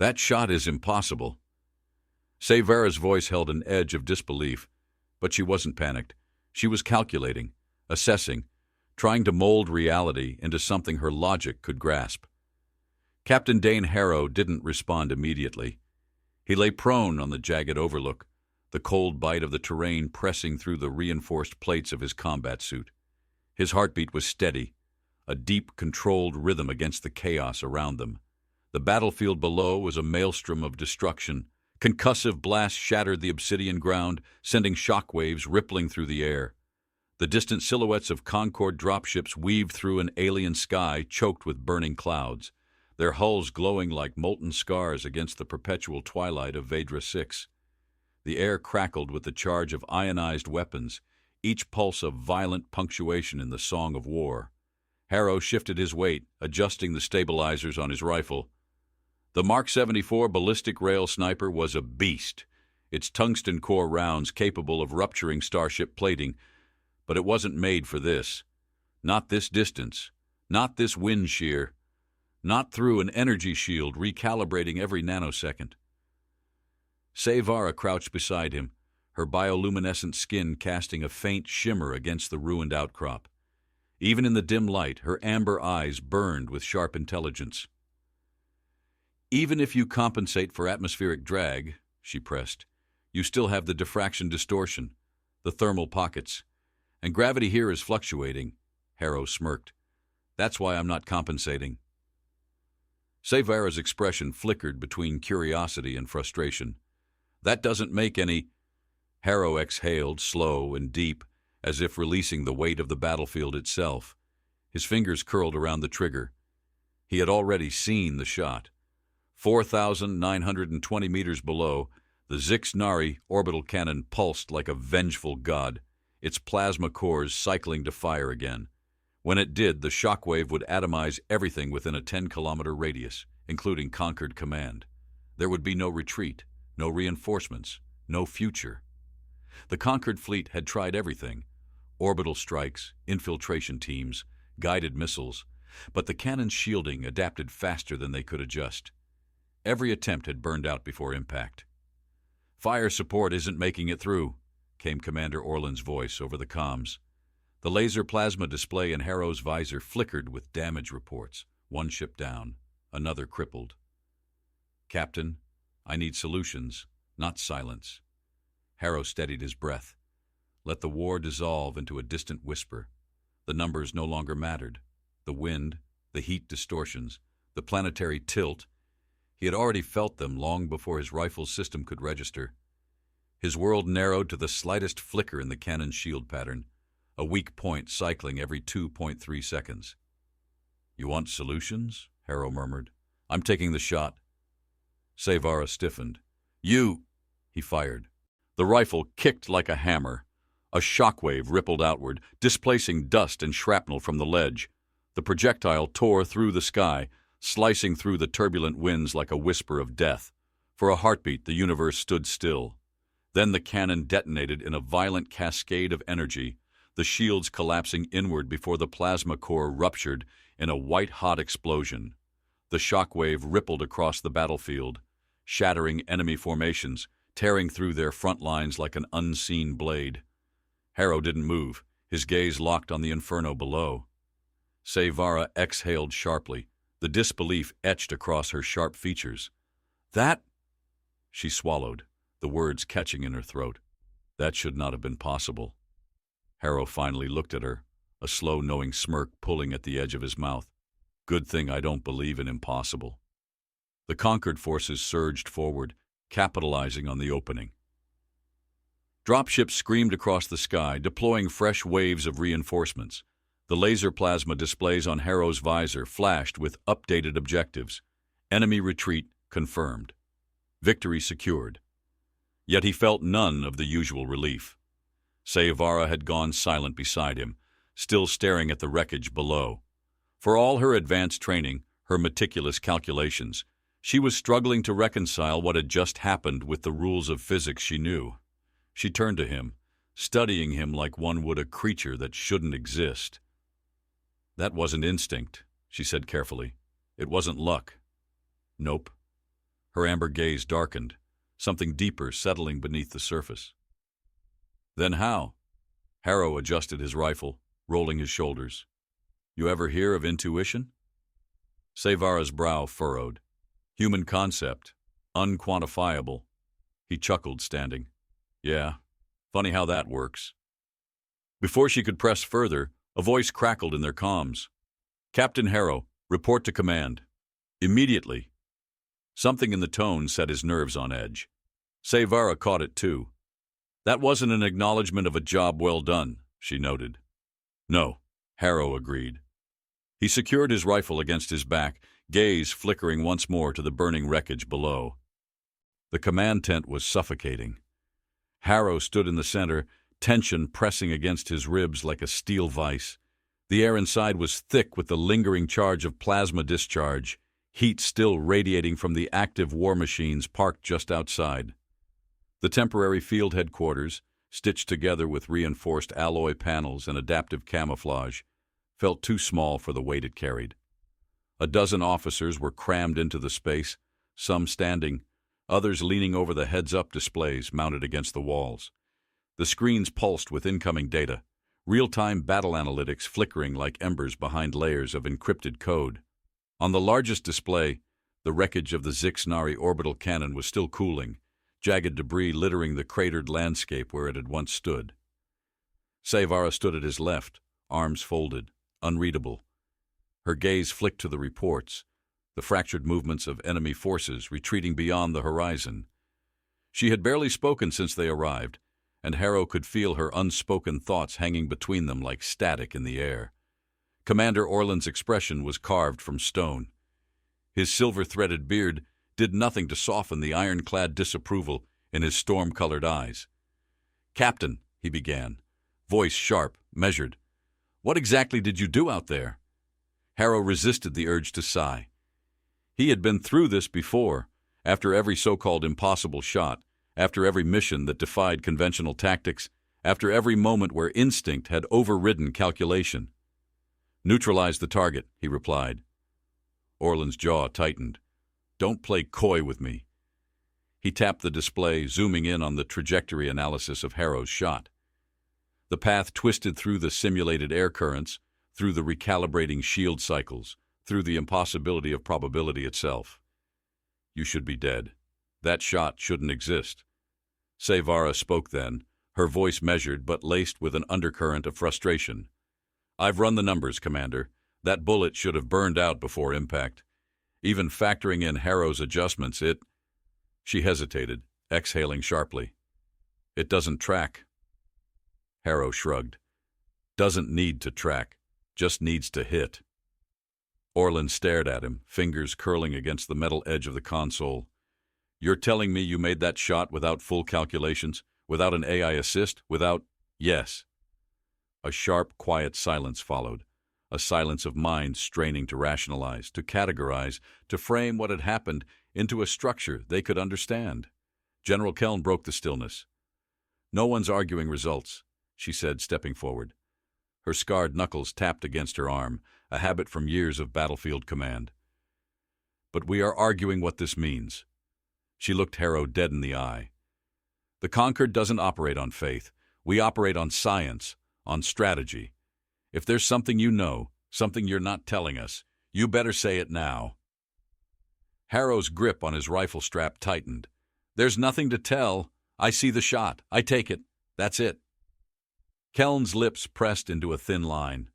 That shot is impossible. Severa's voice held an edge of disbelief, but she wasn't panicked. She was calculating, assessing, trying to mold reality into something her logic could grasp. Captain Dane Harrow didn't respond immediately. He lay prone on the jagged overlook, the cold bite of the terrain pressing through the reinforced plates of his combat suit. His heartbeat was steady, a deep, controlled rhythm against the chaos around them. The battlefield below was a maelstrom of destruction. Concussive blasts shattered the obsidian ground, sending shockwaves rippling through the air. The distant silhouettes of Concorde dropships weaved through an alien sky choked with burning clouds, their hulls glowing like molten scars against the perpetual twilight of Vedra 6. The air crackled with the charge of ionized weapons, each pulse a violent punctuation in the song of war. Harrow shifted his weight, adjusting the stabilizers on his rifle. The Mark 74 ballistic rail sniper was a beast, its tungsten core rounds capable of rupturing starship plating, but it wasn't made for this. Not this distance, not this wind shear, not through an energy shield recalibrating every nanosecond. Severa crouched beside him, her bioluminescent skin casting a faint shimmer against the ruined outcrop. Even in the dim light, her amber eyes burned with sharp intelligence. "Even if you compensate for atmospheric drag," she pressed, "you still have the diffraction distortion, the thermal pockets. And gravity here is fluctuating." Harrow smirked. "That's why I'm not compensating." Severa's expression flickered between curiosity and frustration. "That doesn't make any—" Harrow exhaled, slow and deep, as if releasing the weight of the battlefield itself. His fingers curled around the trigger. He had already seen the shot. 4,920 meters below, the Zix-Nari orbital cannon pulsed like a vengeful god, its plasma cores cycling to fire again. When it did, the shockwave would atomize everything within a 10-kilometer radius, including Concord Command. There would be no retreat, no reinforcements, no future. The Concord fleet had tried everything: orbital strikes, infiltration teams, guided missiles, but the cannon's shielding adapted faster than they could adjust. Every attempt had burned out before impact. "Fire support isn't making it through," came Commander Orland's voice over the comms. The laser plasma display in Harrow's visor flickered with damage reports. One ship down, another crippled. "Captain, I need solutions, not silence." Harrow steadied his breath. Let the war dissolve into a distant whisper. The numbers no longer mattered. The wind, the heat distortions, the planetary tilt. He had already felt them long before his rifle's system could register. His world narrowed to the slightest flicker in the cannon's shield pattern, a weak point cycling every 2.3 seconds. "You want solutions?" Harrow murmured. "I'm taking the shot." Severa stiffened. "You—" He fired. The rifle kicked like a hammer. A shockwave rippled outward, displacing dust and shrapnel from the ledge. The projectile tore through the sky, slicing through the turbulent winds like a whisper of death. For a heartbeat, the universe stood still. Then the cannon detonated in a violent cascade of energy, the shields collapsing inward before the plasma core ruptured in a white-hot explosion. The shockwave rippled across the battlefield, shattering enemy formations, tearing through their front lines like an unseen blade. Harrow didn't move, his gaze locked on the inferno below. Severa exhaled sharply, the disbelief etched across her sharp features. "That—" She swallowed, the words catching in her throat. That should not have been possible. Harrow finally looked at her, a slow, knowing smirk pulling at the edge of his mouth. "Good thing I don't believe in impossible." The conquered forces surged forward, capitalizing on the opening. Dropships screamed across the sky, deploying fresh waves of reinforcements. The laser plasma displays on Harrow's visor flashed with updated objectives. Enemy retreat confirmed. Victory secured. Yet he felt none of the usual relief. Severa had gone silent beside him, still staring at the wreckage below. For all her advanced training, her meticulous calculations, she was struggling to reconcile what had just happened with the rules of physics she knew. She turned to him, studying him like one would a creature that shouldn't exist. "That wasn't instinct," she said carefully. "It wasn't luck." "Nope." Her amber gaze darkened, something deeper settling beneath the surface. Then how? Harrow adjusted his rifle, rolling his shoulders. You ever hear of intuition? Sevara's brow furrowed. Human concept, unquantifiable. He chuckled, standing. Yeah, funny how that works. Before she could press further, a voice crackled in their comms. Captain Harrow, report to command. Immediately. Something in the tone set his nerves on edge. Sevara caught it too. That wasn't an acknowledgement of a job well done, she noted. No, Harrow agreed. He secured his rifle against his back, gaze flickering once more to the burning wreckage below. The command tent was suffocating. Harrow stood in the center, tension pressing against his ribs like a steel vise. The air inside was thick with the lingering charge of plasma discharge, heat still radiating from the active war machines parked just outside. The temporary field headquarters, stitched together with reinforced alloy panels and adaptive camouflage, felt too small for the weight it carried. A dozen officers were crammed into the space, some standing, others leaning over the heads-up displays mounted against the walls. The screens pulsed with incoming data, real-time battle analytics flickering like embers behind layers of encrypted code. On the largest display, the wreckage of the Zix-Nari orbital cannon was still cooling, jagged debris littering the cratered landscape where it had once stood. Sevara stood at his left, arms folded, unreadable. Her gaze flicked to the reports, the fractured movements of enemy forces retreating beyond the horizon. She had barely spoken since they arrived, and Harrow could feel her unspoken thoughts hanging between them like static in the air. Commander Orland's expression was carved from stone. His silver-threaded beard did nothing to soften the ironclad disapproval in his storm-colored eyes. "Captain," he began, voice sharp, measured, "what exactly did you do out there?" Harrow resisted the urge to sigh. He had been through this before, after every so-called impossible shot, after every mission that defied conventional tactics, after every moment where instinct had overridden calculation. "Neutralize the target," he replied. Orland's jaw tightened. "Don't play coy with me." He tapped the display, zooming in on the trajectory analysis of Harrow's shot. The path twisted through the simulated air currents, through the recalibrating shield cycles, through the impossibility of probability itself. "You should be dead. That shot shouldn't exist." Sevara spoke then, her voice measured but laced with an undercurrent of frustration. "I've run the numbers, Commander. That bullet should have burned out before impact. Even factoring in Harrow's adjustments, it—" She hesitated, exhaling sharply. "It doesn't track." Harrow shrugged. "Doesn't need to track. Just needs to hit." Orland stared at him, fingers curling against the metal edge of the console. "You're telling me you made that shot without full calculations, without an AI assist, without—" "Yes." A sharp, quiet silence followed, a silence of minds straining to rationalize, to categorize, to frame what had happened into a structure they could understand. General Keln broke the stillness. "No one's arguing results," she said, stepping forward. Her scarred knuckles tapped against her arm, a habit from years of battlefield command. "But we are arguing what this means." She looked Harrow dead in the eye. "The Conquered doesn't operate on faith. We operate on science, on strategy. If there's something you know, something you're not telling us, you better say it now." Harrow's grip on his rifle strap tightened. "There's nothing to tell. I see the shot. I take it. That's it." Keln's lips pressed into a thin line.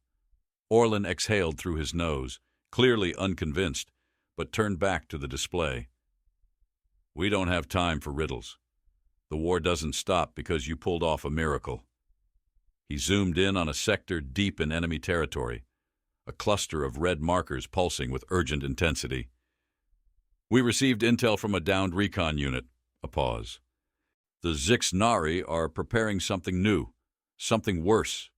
Orland exhaled through his nose, clearly unconvinced, but turned back to the display. "We don't have time for riddles. The war doesn't stop because you pulled off a miracle." He zoomed in on a sector deep in enemy territory, a cluster of red markers pulsing with urgent intensity. "We received intel from a downed recon unit." A pause. "The Zix-Nari are preparing something new, something worse."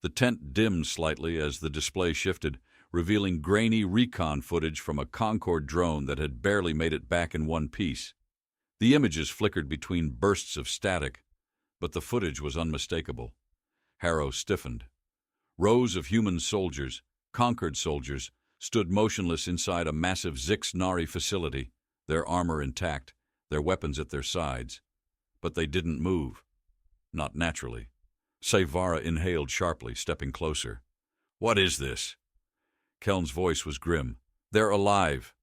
The tent dimmed slightly as the display shifted, revealing grainy recon footage from a Concorde drone that had barely made it back in one piece. The images flickered between bursts of static, but the footage was unmistakable. Harrow stiffened. Rows of human soldiers, Concorde soldiers, stood motionless inside a massive Zix-Nari facility, their armor intact, their weapons at their sides. But they didn't move. Not naturally. Sevara inhaled sharply, stepping closer. "What is this?" Keln's voice was grim. "They're alive."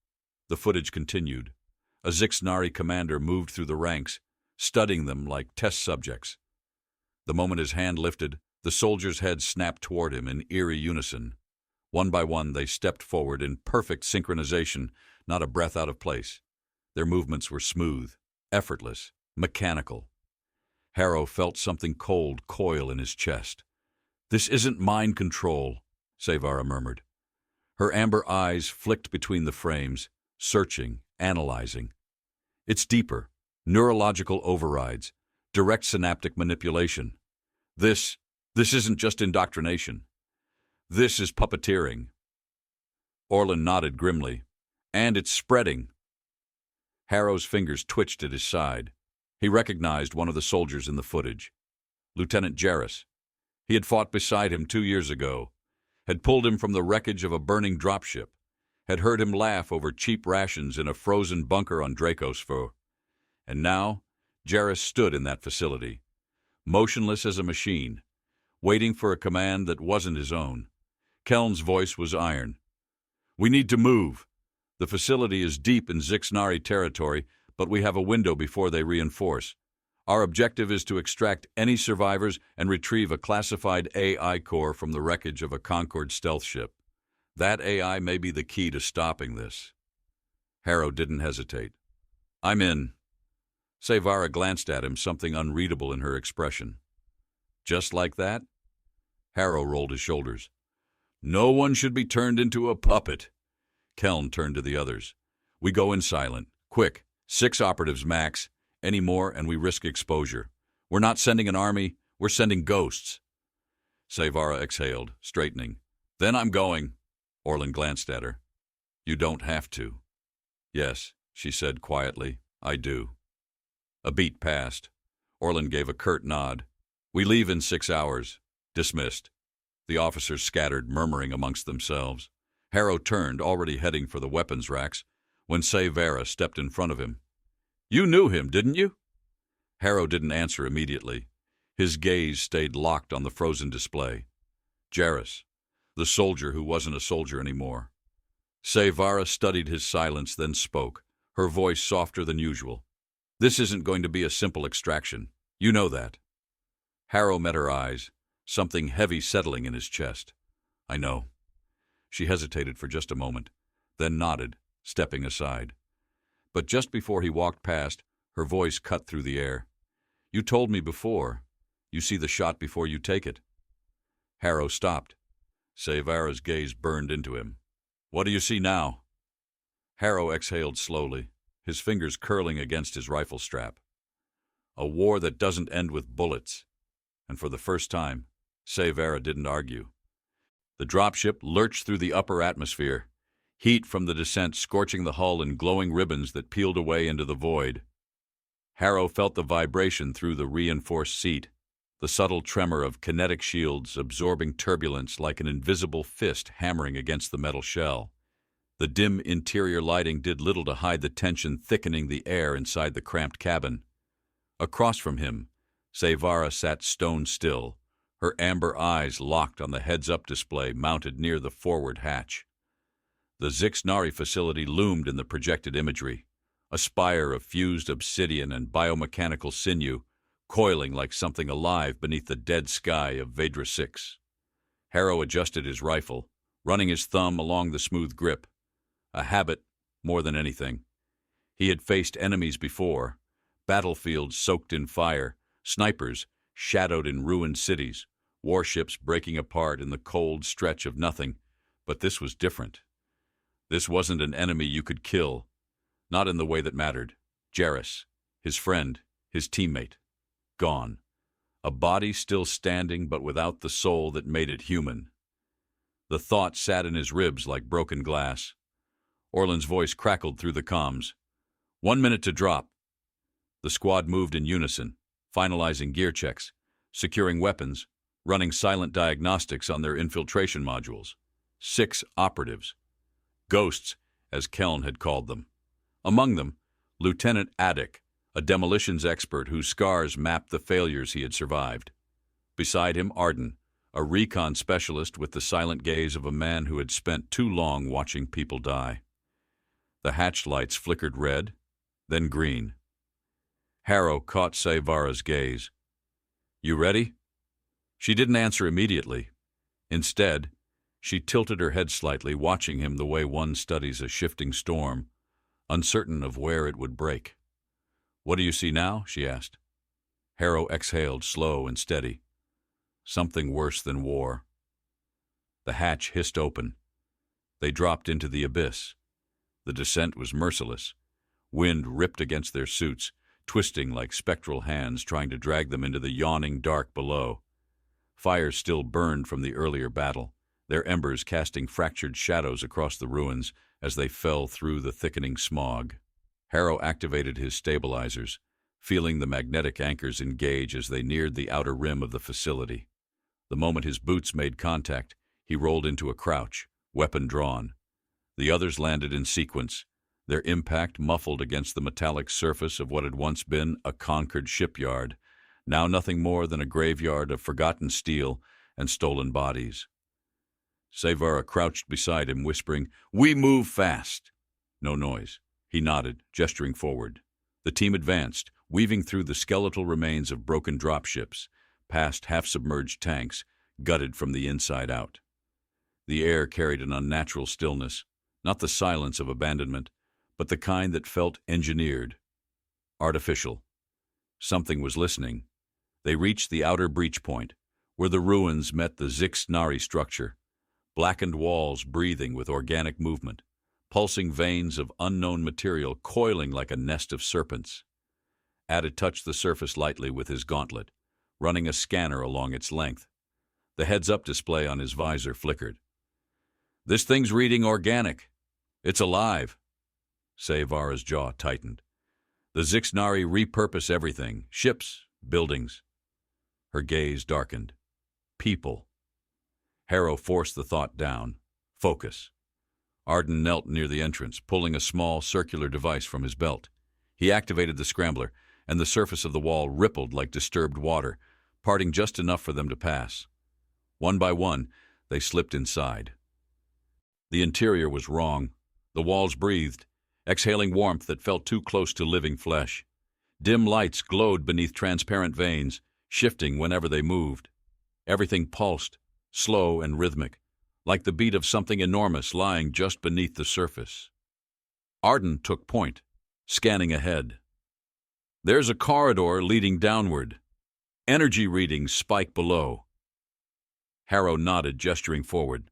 The footage continued. A Zixnari commander moved through the ranks, studying them like test subjects. The moment his hand lifted, the soldiers' heads snapped toward him in eerie unison. One by one, they stepped forward in perfect synchronization, not a breath out of place. Their movements were smooth, effortless, mechanical. Harrow felt something cold coil in his chest. "This isn't mind control," Sevara murmured. Her amber eyes flicked between the frames, searching, analyzing. "It's deeper. Neurological overrides. Direct synaptic manipulation. This isn't just indoctrination. This is puppeteering." Orlin nodded grimly. "And it's spreading." Harrow's fingers twitched at his side. He recognized one of the soldiers in the footage. Lieutenant Jarrus. He had fought beside him 2 years ago, had pulled him from the wreckage of a burning dropship, had heard him laugh over cheap rations in a frozen bunker on Dracosphore. And now, Jarrus stood in that facility, motionless as a machine, waiting for a command that wasn't his own. Keln's voice was iron. "We need to move. The facility is deep in Zixnari territory, but we have a window before they reinforce. Our objective is to extract any survivors and retrieve a classified AI core from the wreckage of a Concord stealth ship. That AI may be the key to stopping this." Harrow didn't hesitate. "I'm in." Sevara glanced at him, something unreadable in her expression. "Just like that?" Harrow rolled his shoulders. "No one should be turned into a puppet." Keln turned to the others. "We go in silent. Quick. 6 operatives max. Any more and we risk exposure. We're not sending an army, we're sending ghosts." Sevara exhaled, straightening. "Then I'm going." Orlin glanced at her. "You don't have to." "Yes," she said quietly, "I do." A beat passed. Orlin gave a curt nod. "We leave in 6 hours. Dismissed." The officers scattered, murmuring amongst themselves. Harrow turned, already heading for the weapons racks, when Sevara stepped in front of him. "You knew him, didn't you?" Harrow didn't answer immediately. His gaze stayed locked on the frozen display. Jarrus, the soldier who wasn't a soldier anymore. Sevara studied his silence, then spoke, her voice softer than usual. "This isn't going to be a simple extraction. You know that." Harrow met her eyes, something heavy settling in his chest. "I know." She hesitated for just a moment, then nodded, stepping aside. But just before he walked past, her voice cut through the air. "You told me before. You see the shot before you take it." Harrow stopped. Sevara's gaze burned into him. "What do you see now?" Harrow exhaled slowly, his fingers curling against his rifle strap. "A war that doesn't end with bullets." And for the first time, Sevara didn't argue. The dropship lurched through the upper atmosphere, heat from the descent scorching the hull in glowing ribbons that peeled away into the void. Harrow felt the vibration through the reinforced seat, the subtle tremor of kinetic shields absorbing turbulence like an invisible fist hammering against the metal shell. The dim interior lighting did little to hide the tension thickening the air inside the cramped cabin. Across from him, Sevara sat stone still, her amber eyes locked on the heads-up display mounted near the forward hatch. The Zixnari facility loomed in the projected imagery, a spire of fused obsidian and biomechanical sinew, coiling like something alive beneath the dead sky of Vedra 6. Harrow adjusted his rifle, running his thumb along the smooth grip. A habit, more than anything. He had faced enemies before, battlefields soaked in fire, snipers shadowed in ruined cities, warships breaking apart in the cold stretch of nothing, but this was different. This wasn't an enemy you could kill, not in the way that mattered. Jarrus, his friend, his teammate, gone. A body still standing but without the soul that made it human. The thought sat in his ribs like broken glass. Orlin's voice crackled through the comms. 1 minute to drop. The squad moved in unison, finalizing gear checks, securing weapons, running silent diagnostics on their infiltration modules. 6 operatives. Ghosts, as Keln had called them. Among them, Lieutenant Attic, a demolitions expert whose scars mapped the failures he had survived. Beside him, Arden, a recon specialist with the silent gaze of a man who had spent too long watching people die. The hatch lights flickered red, then green. Harrow caught Sayvara's gaze. "You ready?" She didn't answer immediately. Instead, she tilted her head slightly, watching him the way one studies a shifting storm, uncertain of where it would break. "What do you see now?" she asked. Harrow exhaled, slow and steady. Something worse than war. The hatch hissed open. They dropped into the abyss. The descent was merciless. Wind ripped against their suits, twisting like spectral hands trying to drag them into the yawning dark below. Fires still burned from the earlier battle, their embers casting fractured shadows across the ruins as they fell through the thickening smog. Harrow activated his stabilizers, feeling the magnetic anchors engage as they neared the outer rim of the facility. The moment his boots made contact, he rolled into a crouch, weapon drawn. The others landed in sequence, their impact muffled against the metallic surface of what had once been a conquered shipyard, now nothing more than a graveyard of forgotten steel and stolen bodies. Sayvara crouched beside him, whispering, "We move fast." No noise. He nodded, gesturing forward. The team advanced, weaving through the skeletal remains of broken dropships, past half-submerged tanks, gutted from the inside out. The air carried an unnatural stillness, not the silence of abandonment, but the kind that felt engineered, artificial. Something was listening. They reached the outer breach point, where the ruins met the Zix-Nari structure, blackened walls breathing with organic movement, pulsing veins of unknown material coiling like a nest of serpents. Ada touched the surface lightly with his gauntlet, running a scanner along its length. The heads-up display on his visor flickered. "This thing's reading organic. It's alive." Sayvara's jaw tightened. "The Zix-Nari repurpose everything, ships, buildings." Her gaze darkened. "People." Harrow forced the thought down. Focus. Arden knelt near the entrance, pulling a small circular device from his belt. He activated the scrambler, and the surface of the wall rippled like disturbed water, parting just enough for them to pass. One by one, they slipped inside. The interior was wrong. The walls breathed, exhaling warmth that felt too close to living flesh. Dim lights glowed beneath transparent veins, shifting whenever they moved. Everything pulsed, slow and rhythmic, like the beat of something enormous lying just beneath the surface. Arden took point, scanning ahead. "There's a corridor leading downward. Energy readings spike below." Harrow nodded, gesturing forward.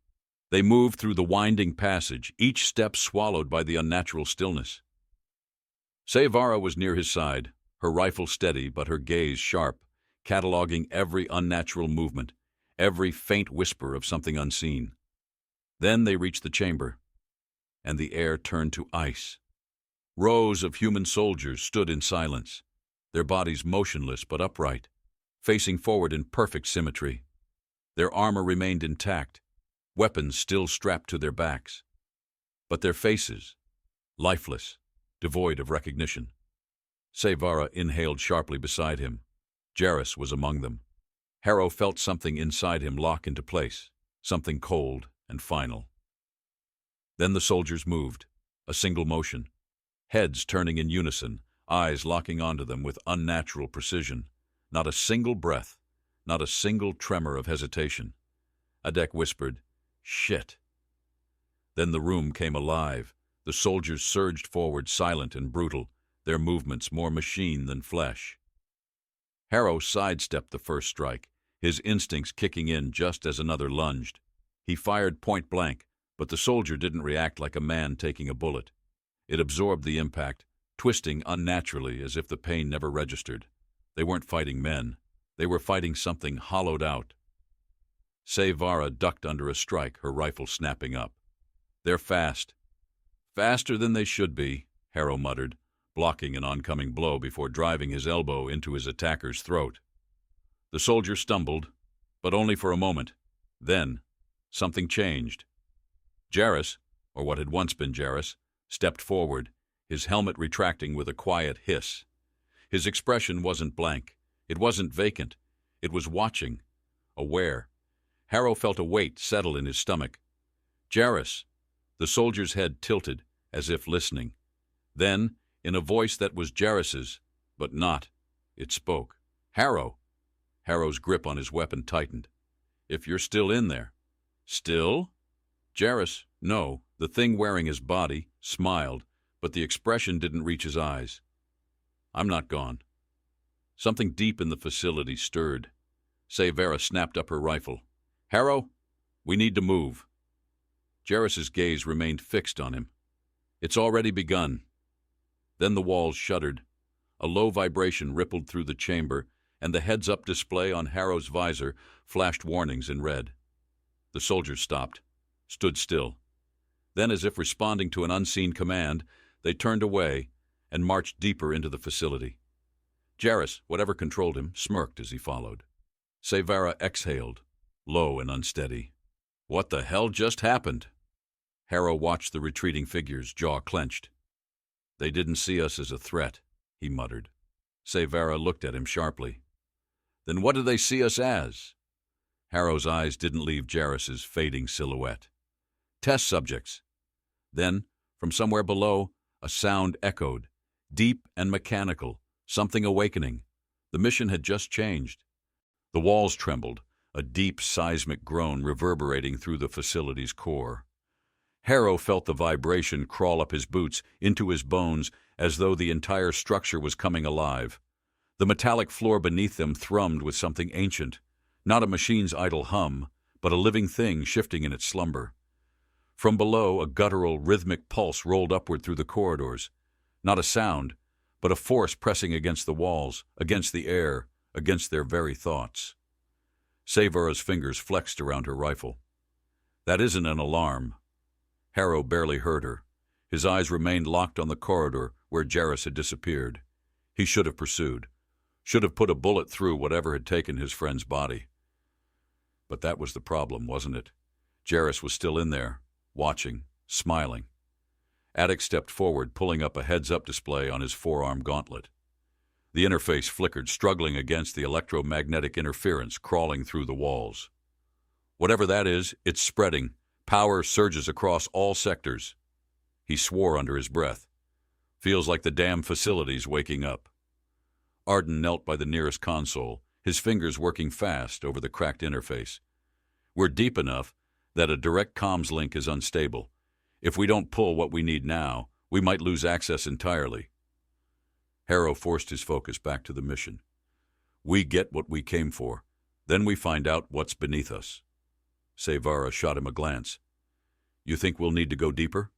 They moved through the winding passage, each step swallowed by the unnatural stillness. Sayvara was near his side, her rifle steady but her gaze sharp, cataloging every unnatural movement, every faint whisper of something unseen. Then they reached the chamber, and the air turned to ice. Rows of human soldiers stood in silence, their bodies motionless but upright, facing forward in perfect symmetry. Their armor remained intact, weapons still strapped to their backs. But their faces, lifeless, devoid of recognition. Sayvara inhaled sharply beside him. Jarrus was among them. Harrow felt something inside him lock into place, something cold and final. Then the soldiers moved, a single motion, heads turning in unison, eyes locking onto them with unnatural precision. Not a single breath, not a single tremor of hesitation. Adek whispered, "Shit." Then the room came alive. The soldiers surged forward, silent and brutal, their movements more machine than flesh. Harrow sidestepped the first strike, his instincts kicking in just as another lunged. He fired point blank, but the soldier didn't react like a man taking a bullet. It absorbed the impact, twisting unnaturally as if the pain never registered. They weren't fighting men. They were fighting something hollowed out. Sayvara ducked under a strike, her rifle snapping up. "They're fast." "Faster than they should be," Harrow muttered, blocking an oncoming blow before driving his elbow into his attacker's throat. The soldier stumbled, but only for a moment. Then, something changed. Jarrus, or what had once been Jarrus, stepped forward, his helmet retracting with a quiet hiss. His expression wasn't blank. It wasn't vacant. It was watching, aware. Harrow felt a weight settle in his stomach. "Jarrus." The soldier's head tilted, as if listening. Then, in a voice that was Jarrus's, but not, it spoke. "Harrow." Harrow's grip on his weapon tightened. "If you're still in there." "Still?" Jarrus, no, the thing wearing his body, smiled, but the expression didn't reach his eyes. "I'm not gone." Something deep in the facility stirred. Severa snapped up her rifle. "Harrow, we need to move." Jarrus's gaze remained fixed on him. "It's already begun." Then the walls shuddered. A low vibration rippled through the chamber, and the heads-up display on Harrow's visor flashed warnings in red. The soldiers stopped, stood still. Then, as if responding to an unseen command, they turned away and marched deeper into the facility. Jarrus, whatever controlled him, smirked as he followed. Severa exhaled, low and unsteady. "What the hell just happened?" Harrow watched the retreating figures, jaw clenched. "They didn't see us as a threat," he muttered. Severa looked at him sharply. "Then what do they see us as?" Harrow's eyes didn't leave Jarrus's fading silhouette. "Test subjects." Then, from somewhere below, a sound echoed, deep and mechanical, something awakening. The mission had just changed. The walls trembled, a deep seismic groan reverberating through the facility's core. Harrow felt the vibration crawl up his boots, into his bones, as though the entire structure was coming alive. The metallic floor beneath them thrummed with something ancient, not a machine's idle hum, but a living thing shifting in its slumber. From below, a guttural, rhythmic pulse rolled upward through the corridors. Not a sound, but a force pressing against the walls, against the air, against their very thoughts. Severa's fingers flexed around her rifle. "That isn't an alarm." Harrow barely heard her. His eyes remained locked on the corridor where Jarrus had disappeared. He should have pursued, should have put a bullet through whatever had taken his friend's body. But that was the problem, wasn't it? Jarrus was still in there, watching, smiling. Attic stepped forward, pulling up a heads-up display on his forearm gauntlet. The interface flickered, struggling against the electromagnetic interference crawling through the walls. "Whatever that is, it's spreading. Power surges across all sectors." He swore under his breath. "Feels like the damn facility's waking up." Arden knelt by the nearest console, his fingers working fast over the cracked interface. "We're deep enough that a direct comms link is unstable. If we don't pull what we need now, we might lose access entirely." Harrow forced his focus back to the mission. "We get what we came for. Then we find out what's beneath us." Severa shot him a glance. "You think we'll need to go deeper?"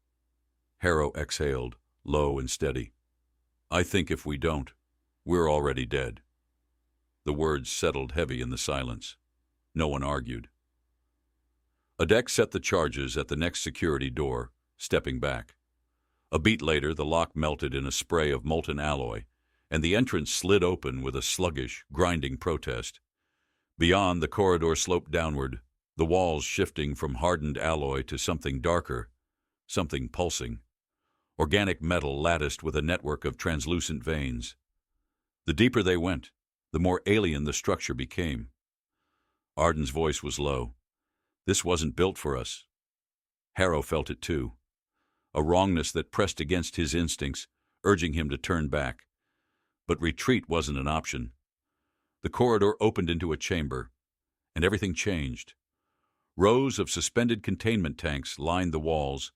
Harrow exhaled, low and steady. "I think if we don't, we're already dead." The words settled heavy in the silence. No one argued. Adek set the charges at the next security door, stepping back. A beat later, the lock melted in a spray of molten alloy, and the entrance slid open with a sluggish, grinding protest. Beyond, the corridor sloped downward, the walls shifting from hardened alloy to something darker, something pulsing. Organic metal latticed with a network of translucent veins. The deeper they went, the more alien the structure became. Arden's voice was low. "This wasn't built for us." Harrow felt it too. A wrongness that pressed against his instincts, urging him to turn back. But retreat wasn't an option. The corridor opened into a chamber, and everything changed. Rows of suspended containment tanks lined the walls,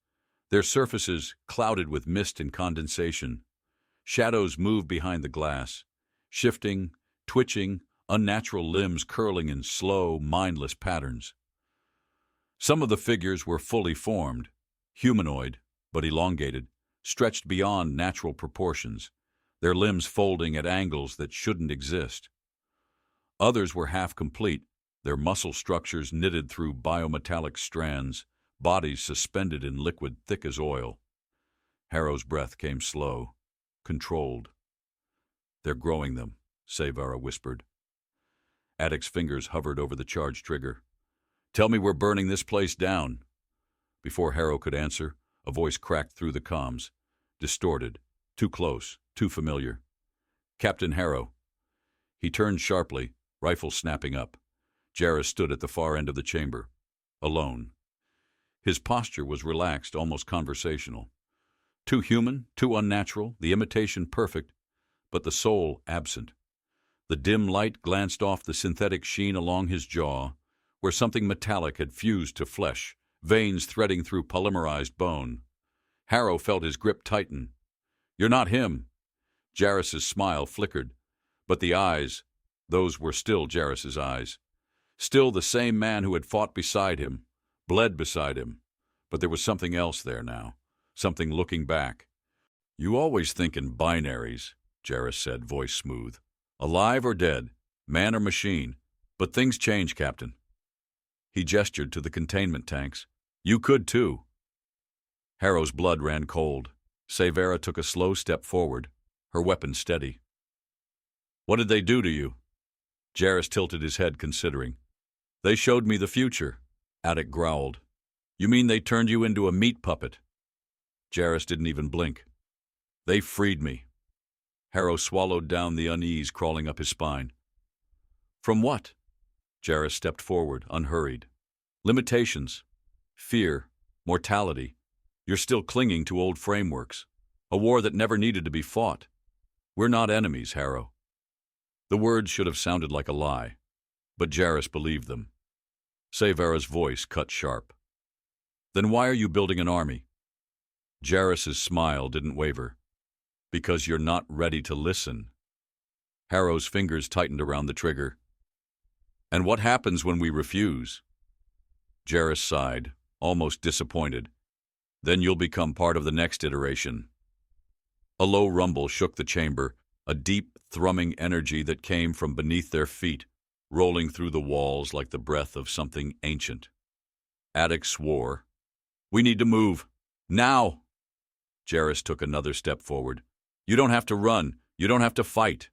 their surfaces clouded with mist and condensation. Shadows moved behind the glass, shifting, twitching, unnatural limbs curling in slow, mindless patterns. Some of the figures were fully formed, humanoid, but elongated, stretched beyond natural proportions, their limbs folding at angles that shouldn't exist. Others were half-complete, their muscle structures knitted through biometallic strands, bodies suspended in liquid thick as oil. Harrow's breath came slow, controlled. "They're growing them," Severa whispered. Attic's fingers hovered over the charge trigger. "Tell me we're burning this place down." Before Harrow could answer, a voice cracked through the comms. distorted, too close, too familiar. Captain Harrow. He turned sharply, rifle snapping up. Jarrus stood at the far end of the chamber, alone. His posture was relaxed, almost conversational. Too human, too unnatural, the imitation perfect, but the soul absent. The dim light glanced off the synthetic sheen along his jaw, where something metallic had fused to flesh, veins threading through polymerized bone. Harrow felt his grip tighten. "You're not him." Jarrus's smile flickered, but the eyes, those were still Jarrus's eyes. Still the same man who had fought beside him, bled beside him. But there was something else there now, something looking back. "You always think in binaries," Jarrus said, voice smooth. "Alive or dead, man or machine. But things change, Captain." He gestured to the containment tanks. "You could too." Harrow's blood ran cold. Severa took a slow step forward, her weapon steady. "What did they do to you?" Jarrus tilted his head, considering. "They showed me the future," Attic growled. "You mean they turned you into a meat puppet?" Jarrus didn't even blink. "They freed me." Harrow swallowed down the unease crawling up his spine. "From what?" Jarrus stepped forward, unhurried. "Limitations. Fear. Mortality. You're still clinging to old frameworks. A war that never needed to be fought. We're not enemies, Harrow." The words should have sounded like a lie, but Jarrus believed them. Severa's voice cut sharp. "Then why are you building an army?" Jarrus's smile didn't waver. "Because you're not ready to listen." Harrow's fingers tightened around the trigger. "And what happens when we refuse?" Jarrus sighed, almost disappointed. "Then you'll become part of the next iteration." A low rumble shook the chamber, a deep, thrumming energy that came from beneath their feet, rolling through the walls like the breath of something ancient. Attic swore. "We need to move. Now!" Jarrus took another step forward. "You don't have to run. You don't have to fight."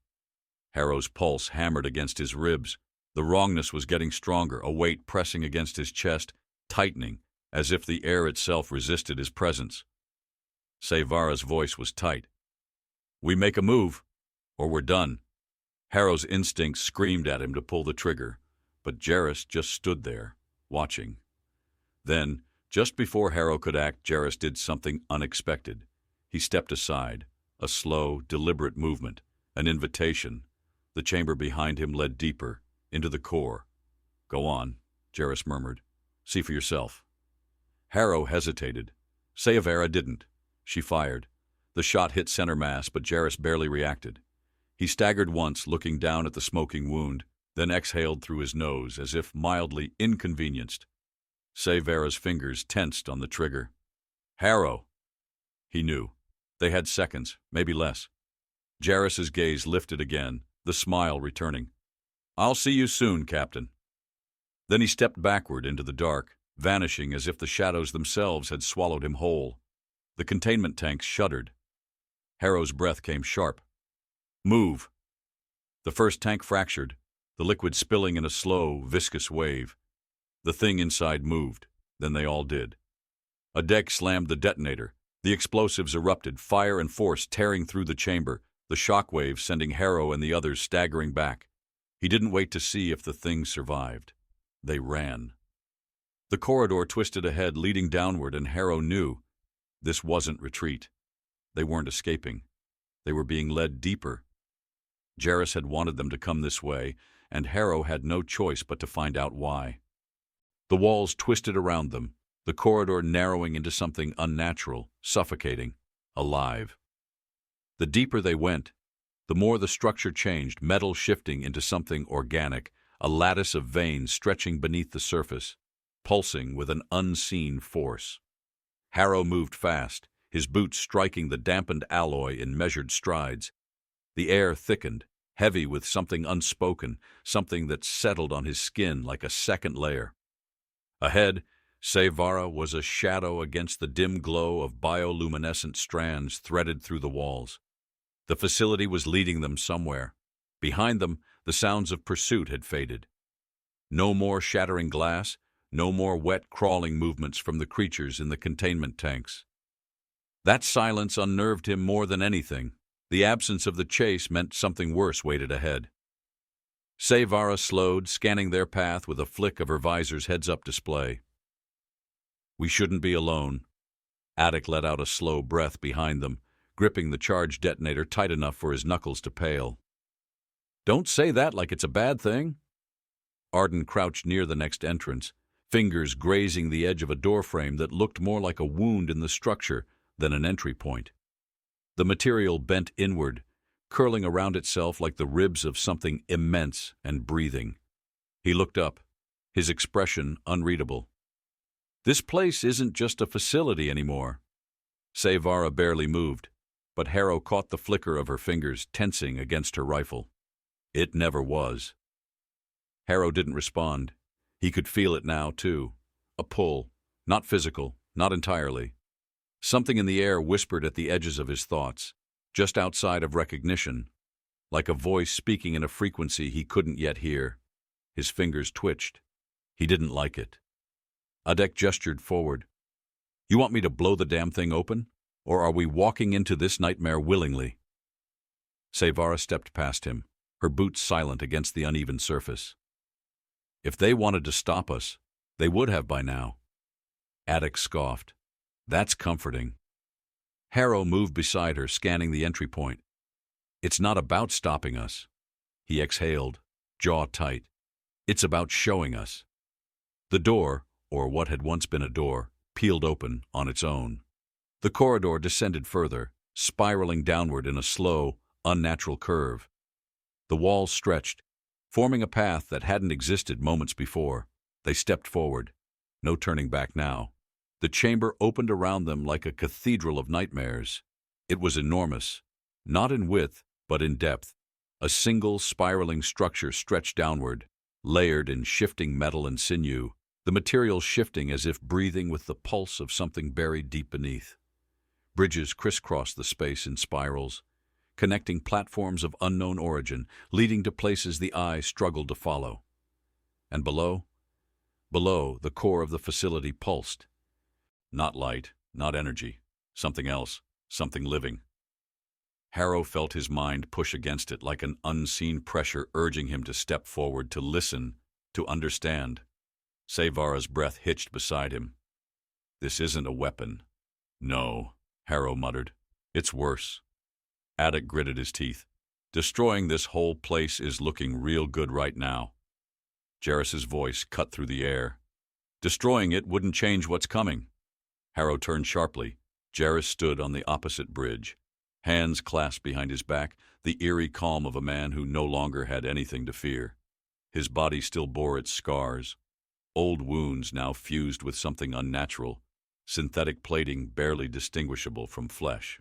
Harrow's pulse hammered against his ribs. The wrongness was getting stronger, a weight pressing against his chest, tightening, as if the air itself resisted his presence. Severa's voice was tight. "We make a move, or we're done." Harrow's instincts screamed at him to pull the trigger, but Jarrus just stood there, watching. Then, just before Harrow could act, Jarrus did something unexpected. He stepped aside, a slow, deliberate movement, an invitation. The chamber behind him led deeper, into the core. "Go on," Jarrus murmured. "See for yourself." Harrow hesitated. Severa didn't. She fired. The shot hit center mass, but Jarrus barely reacted. He staggered once, looking down at the smoking wound, then exhaled through his nose, as if mildly inconvenienced. Severa's fingers tensed on the trigger. "Harrow!" He knew. They had seconds, maybe less. Jarrus's gaze lifted again, the smile returning. "I'll see you soon, Captain." Then he stepped backward into the dark, vanishing as if the shadows themselves had swallowed him whole. The containment tanks shuddered. Harrow's breath came sharp. "Move!" The first tank fractured, the liquid spilling in a slow, viscous wave. The thing inside moved, then they all did. A deck slammed the detonator. The explosives erupted, fire and force tearing through the chamber, the shock wave sending Harrow and the others staggering back. He didn't wait to see if the thing survived. They ran. The corridor twisted ahead, leading downward, and Harrow knew this wasn't retreat. They weren't escaping. They were being led deeper. Jarrus had wanted them to come this way, and Harrow had no choice but to find out why. The walls twisted around them, the corridor narrowing into something unnatural, suffocating, alive. The deeper they went, the more the structure changed, metal shifting into something organic, a lattice of veins stretching beneath the surface, pulsing with an unseen force. Harrow moved fast, his boots striking the dampened alloy in measured strides. The air thickened, heavy with something unspoken, something that settled on his skin like a second layer. Ahead, Severa was a shadow against the dim glow of bioluminescent strands threaded through the walls. The facility was leading them somewhere. Behind them, the sounds of pursuit had faded. No more shattering glass, no more wet, crawling movements from the creatures in the containment tanks. That silence unnerved him more than anything. The absence of the chase meant something worse waited ahead. Sevara slowed, scanning their path with a flick of her visor's heads-up display. "We shouldn't be alone." Attic let out a slow breath behind them, gripping the charge detonator tight enough for his knuckles to pale. "Don't say that like it's a bad thing." Arden crouched near the next entrance, fingers grazing the edge of a doorframe that looked more like a wound in the structure than an entry point. The material bent inward, curling around itself like the ribs of something immense and breathing. He looked up, his expression unreadable. "This place isn't just a facility anymore." Sevara barely moved, but Harrow caught the flicker of her fingers tensing against her rifle. It never was. Harrow didn't respond. He could feel it now, too. A pull, not physical, not entirely. Something in the air whispered at the edges of his thoughts, just outside of recognition, like a voice speaking in a frequency he couldn't yet hear. His fingers twitched. He didn't like it. Adek gestured forward. "You want me to blow the damn thing open? Or are we walking into this nightmare willingly?" Sevara stepped past him, her boots silent against the uneven surface. "If they wanted to stop us, they would have by now." Adek scoffed. "That's comforting." Harrow moved beside her, scanning the entry point. "It's not about stopping us." He exhaled, jaw tight. "It's about showing us." The door, or what had once been a door, peeled open on its own. The corridor descended further, spiraling downward in a slow, unnatural curve. The walls stretched, forming a path that hadn't existed moments before. They stepped forward. No turning back now. The chamber opened around them like a cathedral of nightmares. It was enormous, not in width, but in depth. A single spiraling structure stretched downward, layered in shifting metal and sinew, the material shifting as if breathing with the pulse of something buried deep beneath. Bridges crisscrossed the space in spirals, connecting platforms of unknown origin, leading to places the eye struggled to follow. And below, the core of the facility pulsed. Not light, not energy, something else, something living. Harrow felt his mind push against it like an unseen pressure urging him to step forward, to listen, to understand. Sevara's breath hitched beside him. "This isn't a weapon." "No," Harrow muttered. "It's worse." Attic gritted his teeth. "Destroying this whole place is looking real good right now." Jarrus's voice cut through the air. "Destroying it wouldn't change what's coming." Harrow turned sharply. Jarrus stood on the opposite bridge, hands clasped behind his back, the eerie calm of a man who no longer had anything to fear. His body still bore its scars, old wounds now fused with something unnatural, synthetic plating barely distinguishable from flesh.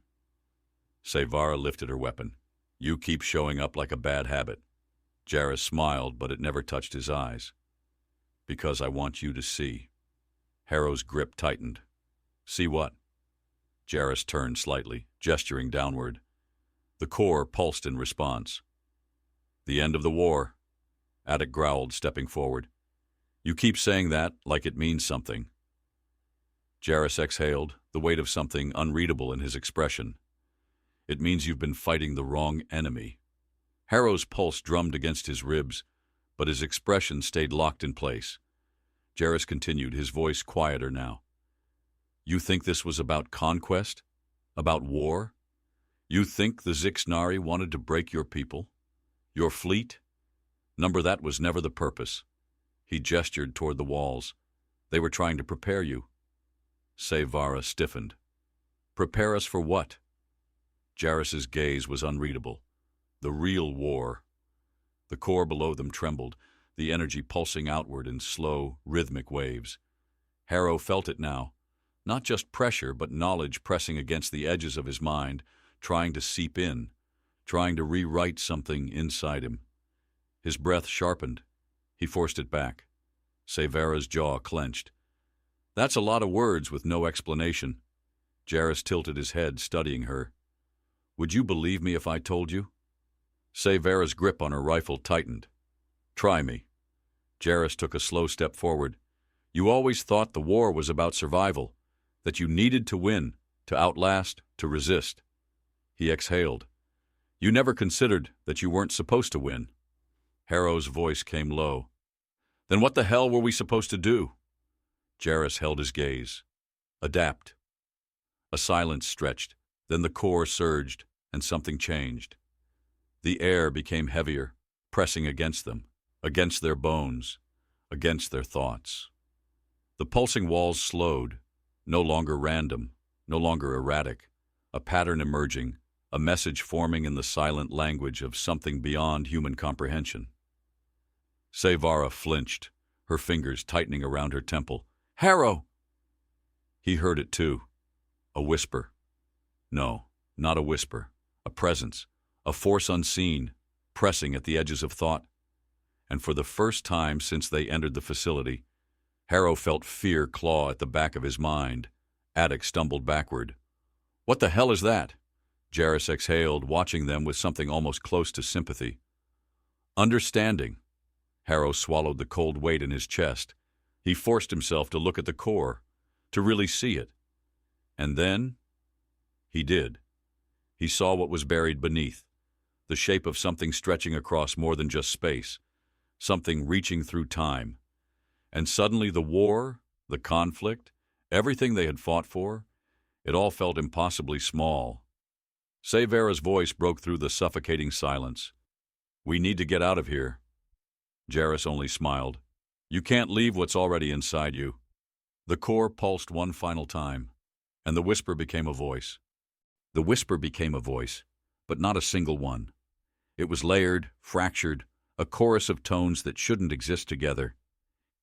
Sevara lifted her weapon. "You keep showing up like a bad habit." Jarrus smiled, but it never touched his eyes. "Because I want you to see." Harrow's grip tightened. "See what?" Jarrus turned slightly, gesturing downward. The core pulsed in response. "The end of the war," Attic growled, stepping forward. "You keep saying that like it means something." Jarrus exhaled, the weight of something unreadable in his expression. "It means you've been fighting the wrong enemy." Harrow's pulse drummed against his ribs, but his expression stayed locked in place. Jarrus continued, his voice quieter now. "You think this was about conquest? About war? You think the Zixnari wanted to break your people? Your fleet? Number, that was never the purpose." He gestured toward the walls. "They were trying to prepare you." Sevara stiffened. "Prepare us for what?" Jarrus's gaze was unreadable. The real war. The core below them trembled, the energy pulsing outward in slow, rhythmic waves. Harrow felt it now. Not just pressure, but knowledge pressing against the edges of his mind, trying to seep in, trying to rewrite something inside him. His breath sharpened. He forced it back. Severa's jaw clenched. "That's a lot of words with no explanation." Jarrus tilted his head, studying her. "Would you believe me if I told you?" Severa's grip on her rifle tightened. "Try me." Jarrus took a slow step forward. "You always thought the war was about survival, that you needed to win, to outlast, to resist. He exhaled. You never considered that you weren't supposed to win. Harrow's voice came low. Then what the hell were we supposed to do? Jarrus held his gaze. Adapt. A silence stretched, then the core surged, and something changed. The air became heavier, pressing against them, against their bones, against their thoughts. The pulsing walls slowed, no longer random, no longer erratic, a pattern emerging, a message forming in the silent language of something beyond human comprehension. Sevara flinched, her fingers tightening around her temple. Harrow! He heard it too. A whisper. No, not a whisper. A presence, a force unseen, pressing at the edges of thought. And for the first time since they entered the facility, Harrow felt fear claw at the back of his mind. Attic stumbled backward. What the hell is that? Jarrus exhaled, watching them with something almost close to sympathy. Understanding. Harrow swallowed the cold weight in his chest. He forced himself to look at the core, to really see it. And then, he did. He saw what was buried beneath, the shape of something stretching across more than just space, something reaching through time. And suddenly the war, the conflict, everything they had fought for, it all felt impossibly small. Severa's voice broke through the suffocating silence. We need to get out of here. Jarrus only smiled. You can't leave what's already inside you. The core pulsed one final time, and the whisper became a voice. The whisper became a voice, but not a single one. It was layered, fractured, a chorus of tones that shouldn't exist together.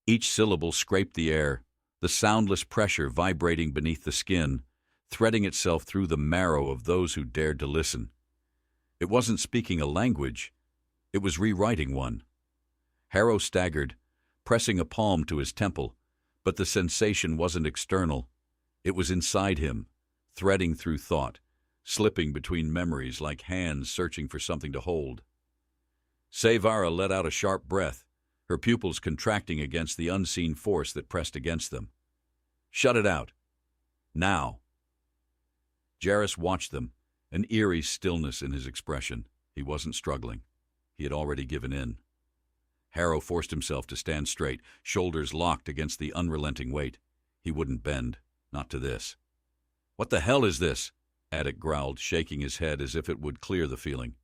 Each syllable scraped the air, the soundless pressure vibrating beneath the skin, threading itself through the marrow of those who dared to listen. It wasn't speaking a language, it was rewriting one. Harrow staggered, pressing a palm to his temple, but the sensation wasn't external. It was inside him, threading through thought, slipping between memories like hands searching for something to hold. Sevara let out a sharp breath, her pupils contracting against the unseen force that pressed against them. Shut it out. Now. Jarrus watched them, an eerie stillness in his expression. He wasn't struggling. He had already given in. Harrow forced himself to stand straight, shoulders locked against the unrelenting weight. He wouldn't bend, not to this. What the hell is this? Attic growled, shaking his head as if it would clear the feeling.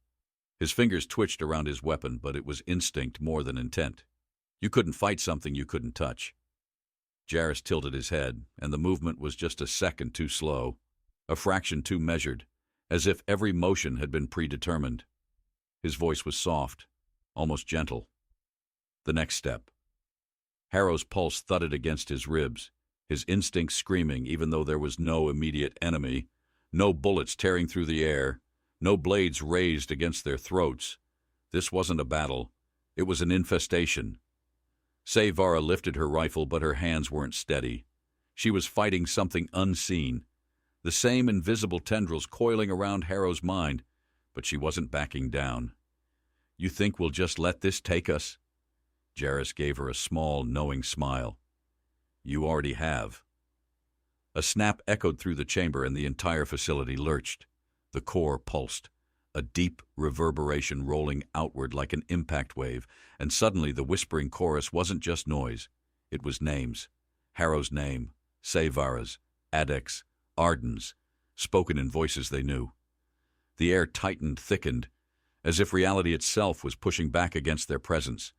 His fingers twitched around his weapon, but it was instinct more than intent. You couldn't fight something you couldn't touch. Jarrus tilted his head, and the movement was just a second too slow, a fraction too measured, as if every motion had been predetermined. His voice was soft, almost gentle. The next step. Harrow's pulse thudded against his ribs, his instincts screaming even though there was no immediate enemy, no bullets tearing through the air, no blades raised against their throats. This wasn't a battle. It was an infestation. Sevara lifted her rifle, but her hands weren't steady. She was fighting something unseen, the same invisible tendrils coiling around Harrow's mind, but she wasn't backing down. You think we'll just let this take us? Jarrus gave her a small, knowing smile. You already have. A snap echoed through the chamber and the entire facility lurched. The core pulsed, a deep reverberation rolling outward like an impact wave, and suddenly the whispering chorus wasn't just noise. It was names. Harrow's name, Sevara's, Addic's, Arden's, spoken in voices they knew. The air tightened, thickened, as if reality itself was pushing back against their presence.